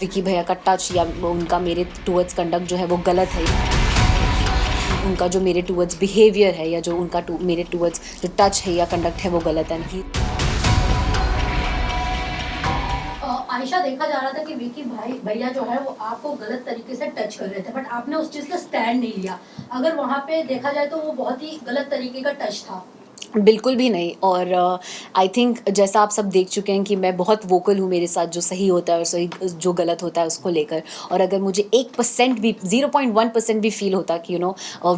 विकी भैया का टच या उनका मेरे टूवर्ड्स कंडक्ट जो है वो गलत है, उनका जो मेरे टूवर्ड्स बिहेवियर है या जो उनका मेरे टूवर्ड्स जो टच है या कंडक्ट है वो गलत है। आयशा, देखा जा रहा था कि विकी भैया जो है वो आपको गलत तरीके से टच कर रहे थे, बट आपने उस चीज का स्टैंड नहीं लिया। अगर वहां पे देखा जाए तो वो बहुत ही गलत तरीके का टच था। बिल्कुल भी नहीं। और आई थिंक जैसा आप सब देख चुके हैं कि मैं बहुत वोकल हूँ मेरे साथ जो सही होता है और सही जो गलत होता है उसको लेकर। और अगर मुझे 1% भी 0.1% भी फील होता कि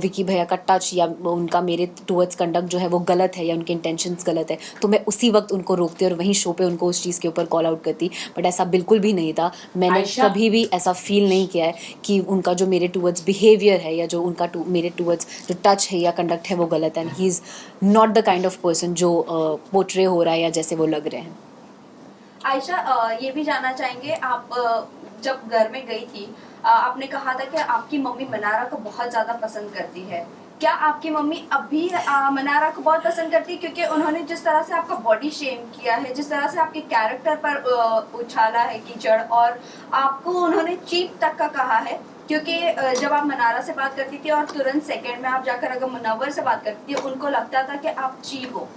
विकी भैया का टच या उनका मेरे टूवर्ड्स कंडक्ट जो है वो गलत है या उनके इंटेंशंस गलत है, तो मैं उसी वक्त उनको रोकती और वहीं शो पे उनको उस चीज़ के ऊपर कॉल आउट करती। बट ऐसा बिल्कुल भी नहीं था। मैंने आयशा, कभी भी ऐसा फील नहीं किया है कि उनका जो मेरे टूवर्ड्स बिहेवियर है या जो उनका मेरे टूवर्ड्स जो टच है या कंडक्ट है वो गलत है। He is not the kind of person जो पोर्ट्रे हो रहा है या जैसे वो लग रहे हैं। आयशा, ये भी जानना चाहेंगे आप जब घर में गई थी, आपने कहा था कि आपकी मम्मी मनारा को बहुत ज्यादा पसंद करती है। क्या आपकी मम्मी अब भी मनारा को बहुत पसंद करती है? क्योंकि उन्होंने जिस तरह से आपका बॉडी शेम किया है, जिस तरह से आपके कैरेक्टर पर उछाला है कीचड़, और आपको उन्होंने चीप तक का कहा है। क्योंकि जब आप मनारा से बात करती थी और तुरंत सेकंड में आप जाकर अगर मुनव्वर से बात करती थी, उनको लगता था कि आप चीप हो।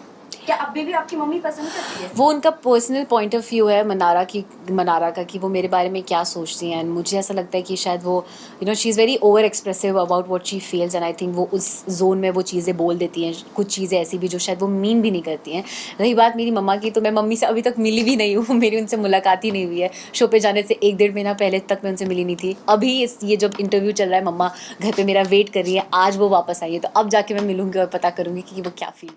क्या अभी भी आपकी मम्मी पसंद करती है? वो उनका पर्सनल पॉइंट ऑफ व्यू है मनारा का कि वो मेरे बारे में क्या सोचती हैं। एंड मुझे ऐसा लगता है कि शायद वो she is very over expressive about what she feels, and I think वो उस जोन में वो चीज़ें बोल देती हैं, कुछ चीज़ें ऐसी भी जो शायद वो मीन भी नहीं करती हैं। रही बात मेरी मम्मा की, तो मैं मम्मी से अभी तक मिली भी नहीं हूँ। मेरी उनसे मुलाकात ही नहीं हुई है। शो पे जाने से 1-1.5 महीना पहले तक मैं उनसे मिली नहीं थी। अभी ये जब इंटरव्यू चल रहा है, मम्मा घर पे मेरा वेट कर रही है, आज वो वापस आई है, तो अब जाके मैं मिलूंगी और पता करूंगी कि वो क्या फील